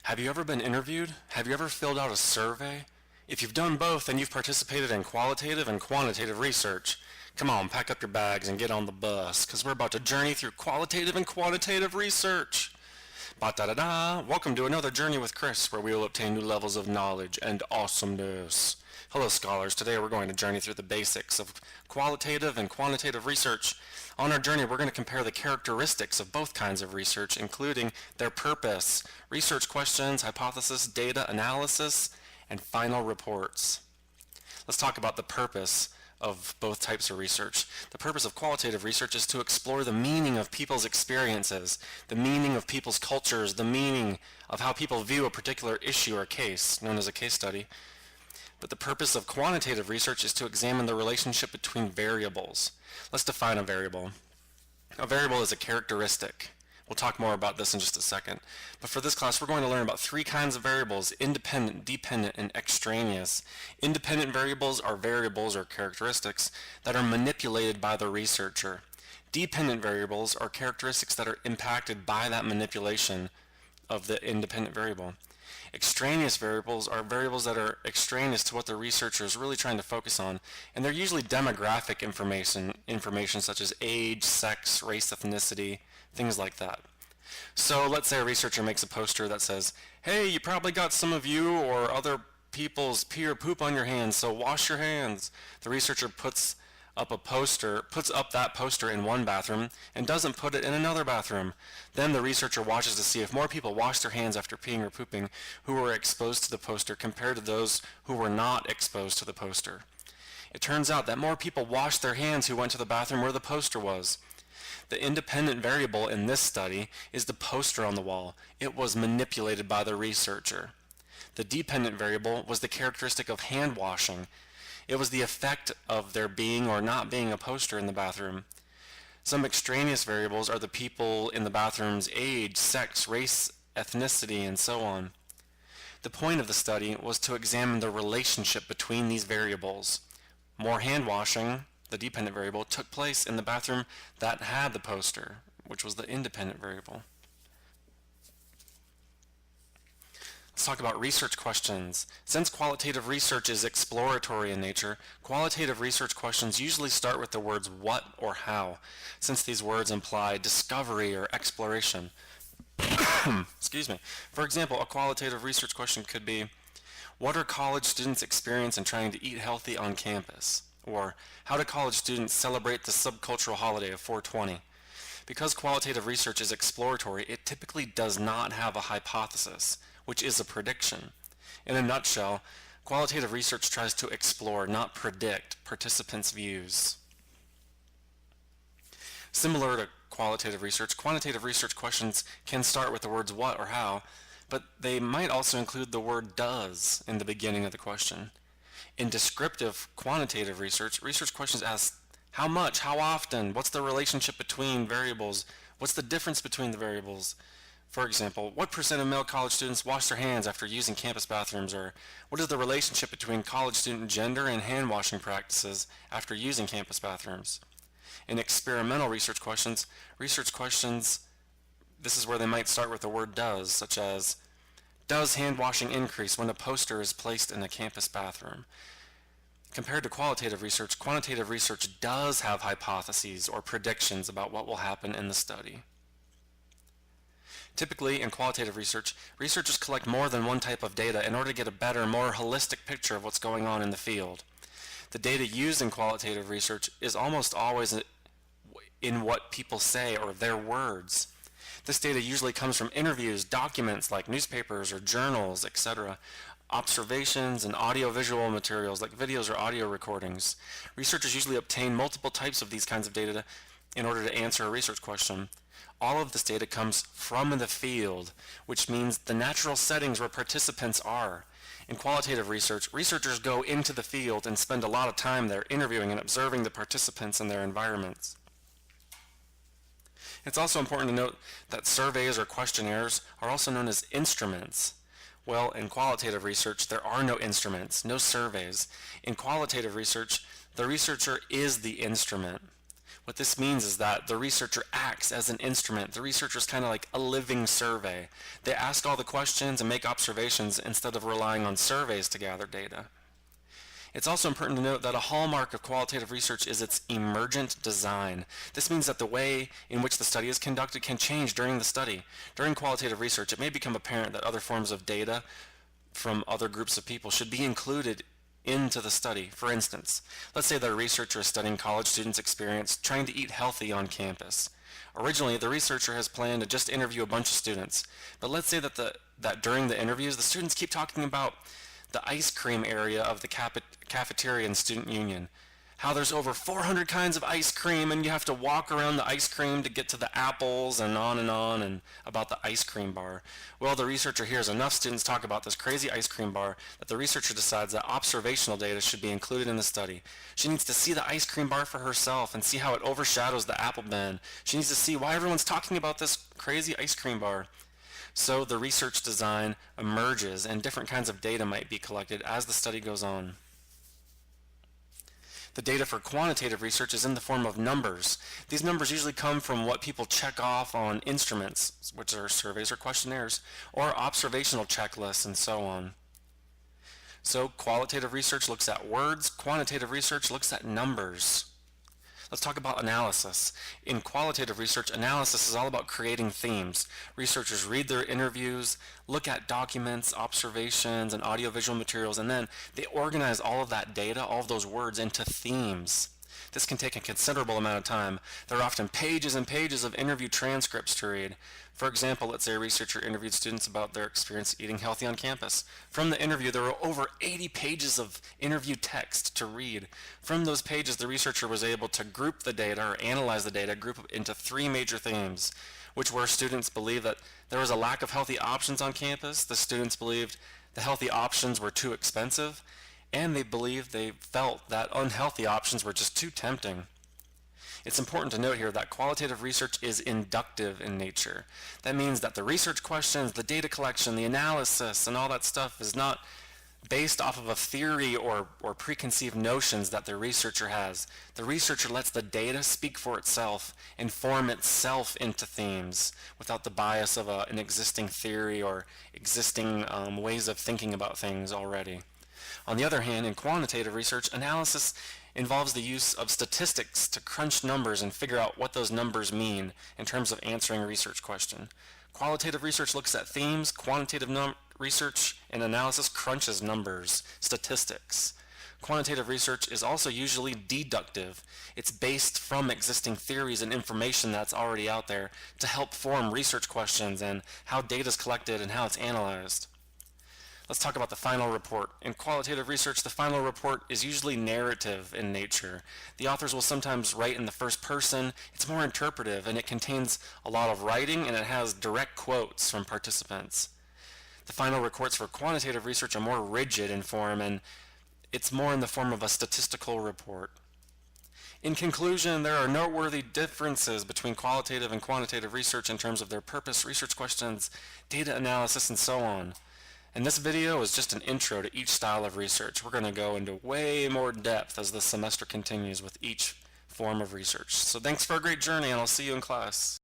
Have you ever been interviewed? Have you ever filled out a survey? If you've done both, then you've participated in qualitative and quantitative research. Come on, pack up your bags and get on the bus, because we're about to journey through qualitative and quantitative research. Ba-da-da-da! Welcome to another Journey with Chris, where we will obtain new levels of knowledge and awesomeness. Hello, scholars. Today we're going to journey through the basics of qualitative and quantitative research. On our journey, we're going to compare the characteristics of both kinds of research, including their purpose, research questions, hypothesis, data analysis, and final reports. Let's talk about the purpose of both types of research. The purpose of qualitative research is to explore the meaning of people's experiences, the meaning of people's cultures, the meaning of how people view a particular issue or case, known as a case study. But the purpose of quantitative research is to examine the relationship between variables. Let's define a variable. A variable is a characteristic. We'll talk more about this in just a second. But for this class, we're going to learn about three kinds of variables: independent, dependent, and extraneous. Independent variables are variables or characteristics that are manipulated by the researcher. Dependent variables are characteristics that are impacted by that manipulation of the independent variable. Extraneous variables are variables that are extraneous to what the researcher is really trying to focus on, and they're usually demographic information such as age, sex, race, ethnicity, things like that. So let's say a researcher makes a poster that says, "Hey, you probably got some of you or other people's pee or poop on your hands, so wash your hands." The researcher puts up that poster in one bathroom and doesn't put it in another bathroom. Then the researcher watches to see if more people wash their hands after peeing or pooping who were exposed to the poster compared to those who were not exposed to the poster. It turns out that more people washed their hands who went to the bathroom where the poster was. The independent variable in this study is the poster on the wall. It was manipulated by the researcher. The dependent variable was the characteristic of hand washing. It was the effect of there being or not being a poster in the bathroom. Some extraneous variables are the people in the bathroom's age, sex, race, ethnicity, and so on. The point of the study was to examine the relationship between these variables. More hand washing, the dependent variable, took place in the bathroom that had the poster, which was the independent variable. Let's talk about research questions. Since qualitative research is exploratory in nature, qualitative research questions usually start with the words what or how, since these words imply discovery or exploration. Excuse me. For example, a qualitative research question could be, what are college students experience in trying to eat healthy on campus? Or, how do college students celebrate the subcultural holiday of 420? Because qualitative research is exploratory, it typically does not have a hypothesis, which is a prediction. In a nutshell, qualitative research tries to explore, not predict, participants' views. Similar to qualitative research, quantitative research questions can start with the words what or how, but they might also include the word does in the beginning of the question. In descriptive quantitative research, research questions ask how much, how often, what's the relationship between variables, what's the difference between the variables. For example, what percent of male college students wash their hands after using campus bathrooms, or what is the relationship between college student gender and hand washing practices after using campus bathrooms. In experimental research questions, this is where they might start with the word does, such as, does hand washing increase when a poster is placed in a campus bathroom? Compared to qualitative research does have hypotheses or predictions about what will happen in the study. Typically, in qualitative research, researchers collect more than one type of data in order to get a better, more holistic picture of what's going on in the field. The data used in qualitative research is almost always in what people say or their words. This data usually comes from interviews, documents like newspapers or journals, etc., observations, and audio-visual materials like videos or audio recordings. Researchers usually obtain multiple types of these kinds of data in order to answer a research question. All of this data comes from the field, which means the natural settings where participants are. In qualitative research, researchers go into the field and spend a lot of time there interviewing and observing the participants and their environments. It's also important to note that surveys or questionnaires are also known as instruments. Well, in qualitative research, there are no instruments, no surveys. In qualitative research, the researcher is the instrument. What this means is that the researcher acts as an instrument. The researcher is kind of like a living survey. They ask all the questions and make observations instead of relying on surveys to gather data. It's also important to note that a hallmark of qualitative research is its emergent design. This means that the way in which the study is conducted can change during the study. During qualitative research, it may become apparent that other forms of data from other groups of people should be included into the study. For instance, let's say that a researcher is studying college students' experience trying to eat healthy on campus. Originally, the researcher has planned to just interview a bunch of students, but let's say that during the interviews, the students keep talking about the ice cream area of the cafeteria and student union. How there's over 400 kinds of ice cream and you have to walk around the ice cream to get to the apples and on and about the ice cream bar. Well, the researcher hears enough students talk about this crazy ice cream bar that the researcher decides that observational data should be included in the study. She needs to see the ice cream bar for herself and see how it overshadows the apple bin. She needs to see why everyone's talking about this crazy ice cream bar. So the research design emerges and different kinds of data might be collected as the study goes on. The data for quantitative research is in the form of numbers. These numbers usually come from what people check off on instruments, which are surveys or questionnaires, or observational checklists and so on. So qualitative research looks at words, quantitative research looks at numbers. Let's talk about analysis. In qualitative research, analysis is all about creating themes. Researchers read their interviews, look at documents, observations, and audiovisual materials, and then they organize all of that data, all of those words, into themes. This can take a considerable amount of time. There are often pages and pages of interview transcripts to read. For example, let's say a researcher interviewed students about their experience eating healthy on campus. From the interview, there were over 80 pages of interview text to read. From those pages, the researcher was able to group the data or analyze the data, group it into three major themes, which were students believed that there was a lack of healthy options on campus, the students believed the healthy options were too expensive, and they felt that unhealthy options were just too tempting. It's important to note here that qualitative research is inductive in nature. That means that the research questions, the data collection, the analysis, and all that stuff is not based off of a theory or preconceived notions that the researcher has. The researcher lets the data speak for itself and form itself into themes without the bias of an existing theory or existing ways of thinking about things already. On the other hand, in quantitative research, analysis involves the use of statistics to crunch numbers and figure out what those numbers mean in terms of answering a research question. Qualitative research looks at themes, quantitative research and analysis crunches numbers, statistics. Quantitative research is also usually deductive. It's based from existing theories and information that's already out there to help form research questions and how data is collected and how it's analyzed. Let's talk about the final report. In qualitative research, the final report is usually narrative in nature. The authors will sometimes write in the first person. It's more interpretive, and it contains a lot of writing, and it has direct quotes from participants. The final reports for quantitative research are more rigid in form, and it's more in the form of a statistical report. In conclusion, there are noteworthy differences between qualitative and quantitative research in terms of their purpose, research questions, data analysis, and so on. And this video is just an intro to each style of research. We're going to go into way more depth as the semester continues with each form of research. So thanks for a great journey, and I'll see you in class.